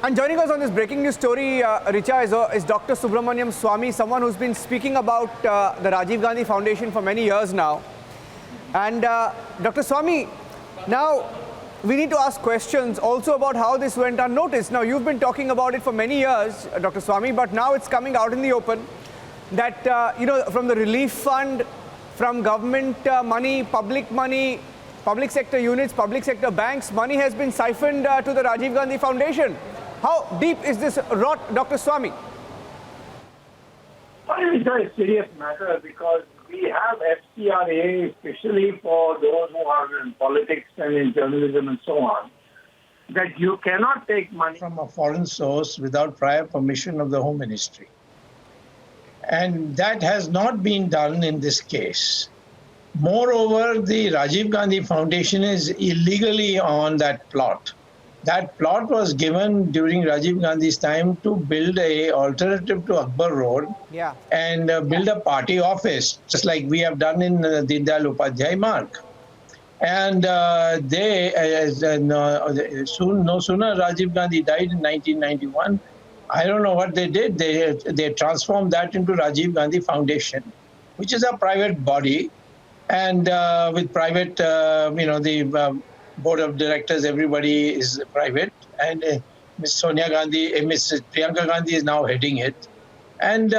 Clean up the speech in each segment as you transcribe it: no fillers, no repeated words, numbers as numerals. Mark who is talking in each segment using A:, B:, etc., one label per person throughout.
A: And joining us on this breaking news story, Richa, is Dr. Subramaniam Swamy, someone who's been speaking about the Rajiv Gandhi Foundation for many years now. And Dr. Swamy, now we need to ask questions also about how this went unnoticed. Now, you've been talking about it for many years, Dr. Swamy, but now it's coming out in the open that, from the relief fund, from government money, public sector units, public sector banks, money has been siphoned to the Rajiv Gandhi Foundation. How deep is this rot, Dr. Swamy?
B: It's a serious matter because we have FCRA, especially for those who are in politics and in journalism and so on, that you cannot take money
C: from a foreign source without prior permission of the Home Ministry. And that has not been done in this case. Moreover, the Rajiv Gandhi Foundation is illegally on that plot. That plot was given during Rajiv Gandhi's time to build an alternative to Akbar Road and build a party office, just like we have done in Deen Dayal Upadhyay Marg. And no sooner Rajiv Gandhi died in 1991, I don't know what they did. They transformed that into Rajiv Gandhi Foundation, which is a private body, and with private, the board of directors, everybody is private, and Ms. Sonia Gandhi, Ms. Priyanka Gandhi is now heading it. And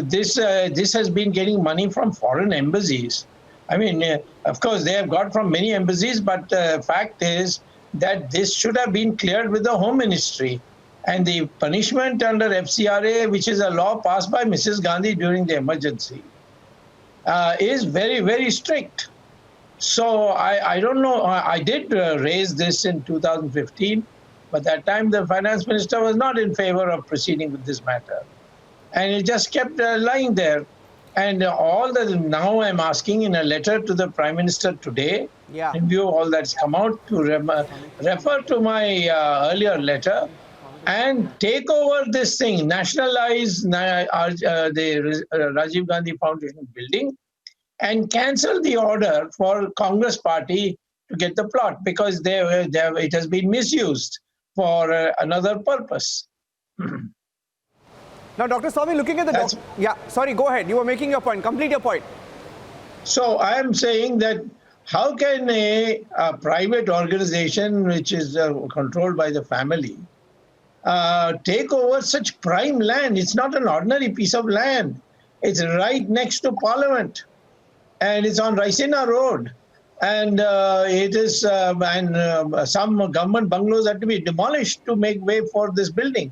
C: this has been getting money from foreign embassies. I mean, of course, they have got from many embassies, but the fact is that this should have been cleared with the Home Ministry. And the punishment under FCRA, which is a law passed by Mrs. Gandhi during the emergency, is very, very strict. So I don't know. I did raise this in 2015, but that time the finance minister was not in favor of proceeding with this matter. And it just kept lying there. And now I'm asking in a letter to the Prime Minister today, in view of all that's come out, to refer to my earlier letter and take over this thing, nationalize the Rajiv Gandhi Foundation building, and cancel the order for Congress party to get the plot because it has been misused for another purpose.
A: Now, Dr. Swamy, looking at the... sorry, go ahead. You were making your point. Complete your point.
C: So I am saying that how can a private organization which is controlled by the family take over such prime land? It's not an ordinary piece of land. It's right next to Parliament. And it's on Raisina Road. And some government bungalows had to be demolished to make way for this building.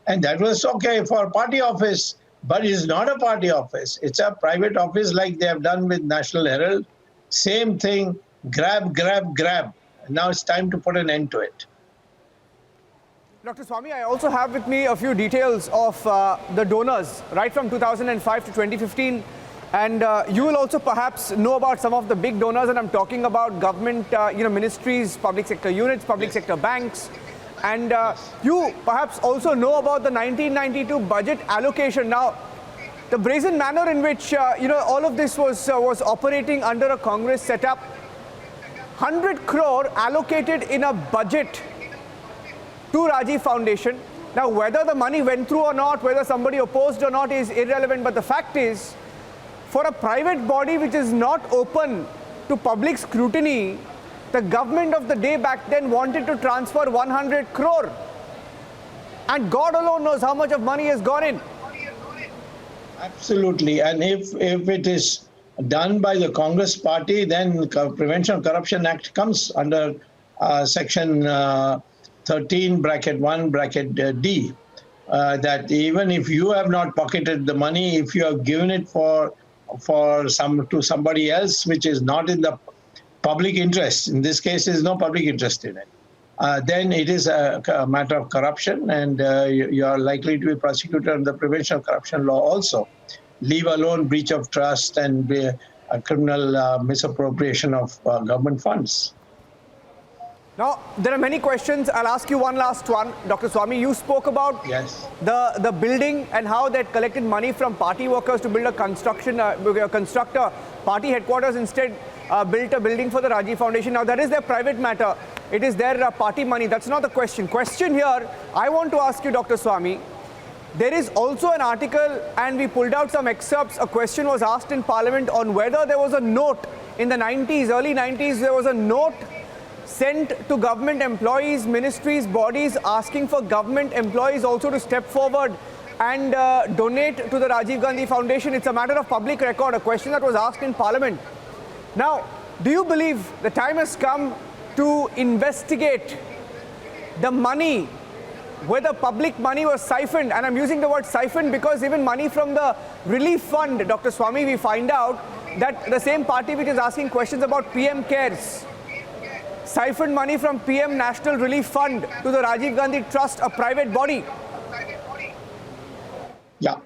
C: And that was okay for party office, but it's not a party office. It's a private office like they have done with National Herald. Same thing, grab. Now it's time to put an end to it.
A: Dr. Swamy, I also have with me a few details of the donors, right from 2005 to 2015. And you will also perhaps know about some of the big donors, and I'm talking about government, ministries, public sector units, public sector banks. And you perhaps also know about the 1992 budget allocation. Now, the brazen manner in which, all of this was operating under a Congress setup, 100 crore allocated in a budget to Rajiv Foundation. Now, whether the money went through or not, whether somebody opposed or not is irrelevant. But the fact is, for a private body which is not open to public scrutiny, the government of the day back then wanted to transfer 100 crore. And God alone knows how much of money has gone in.
C: Absolutely. And if it is done by the Congress party, then Prevention of Corruption Act comes under section 13 bracket 1 bracket D. That even if you have not pocketed the money, if you have given it to somebody else which is not in the public interest, in this case there is no public interest in it, then it is a matter of corruption, and you are likely to be prosecuted under the Prevention of Corruption law also, leave alone breach of trust and a criminal misappropriation of government funds.
A: Now, there are many questions. I'll ask you one last one. Dr. Swamy, you spoke about the building and how they had collected money from party workers to build a constructor. Party headquarters instead built a building for the Rajiv Foundation. Now, that is their private matter. it is their party money. That's not the question. Question here, I want to ask you, Dr. Swami, there is also an article, and we pulled out some excerpts. A question was asked in Parliament on whether there was a note in the 90s, early 90s, there was a note sent to government employees, ministries, bodies, asking for government employees also to step forward and donate to the Rajiv Gandhi Foundation. It's a matter of public record, a question that was asked in Parliament. Now, do you believe the time has come to investigate the money, whether public money was siphoned? And I'm using the word siphoned because even money from the relief fund, Dr. Swami, we find out that the same party which is asking questions about PM CARES siphoned money from PM National Relief Fund to the Rajiv Gandhi Trust, a private body.
C: Yeah.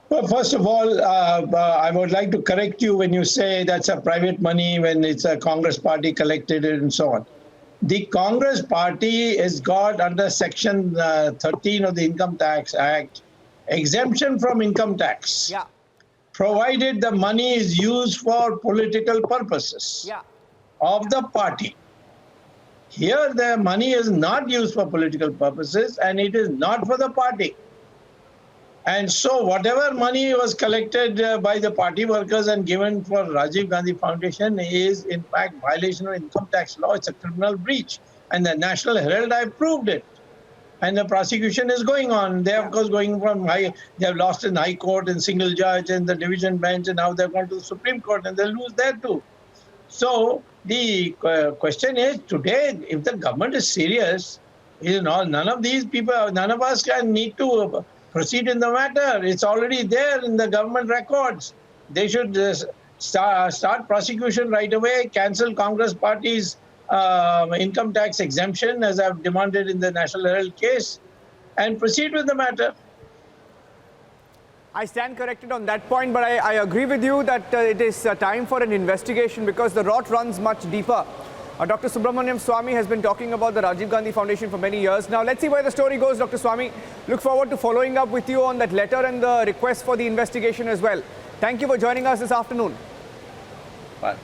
C: Well, first of all, I would like to correct you when you say that's a private money when it's a Congress party collected it and so on. The Congress party has got under Section 13 of the Income Tax Act exemption from income tax,
A: Yeah,
C: provided the money is used for political purposes
A: yeah.
C: of the party. Here, the money is not used for political purposes and it is not for the party. And so whatever money was collected by the party workers and given for Rajiv Gandhi Foundation is in fact violation of income tax law. It's a criminal breach. And the National Herald, I proved it. And the prosecution is going on. They are, of course, going from they have lost in High Court and single judge and the division bench, and now they're going to the Supreme Court and they'll lose there too. So the question is today, if the government is serious, none of these people, none of us can need to proceed in the matter. It's already there in the government records. They should start prosecution right away, cancel Congress party's income tax exemption, as I've demanded in the National Herald case, and proceed with the matter.
A: I stand corrected on that point, but I agree with you that it is time for an investigation because the rot runs much deeper. Dr. Subramaniam Swamy has been talking about the Rajiv Gandhi Foundation for many years. Now, let's see where the story goes, Dr. Swamy. Look forward to following up with you on that letter and the request for the investigation as well. Thank you for joining us this afternoon.
C: Bye.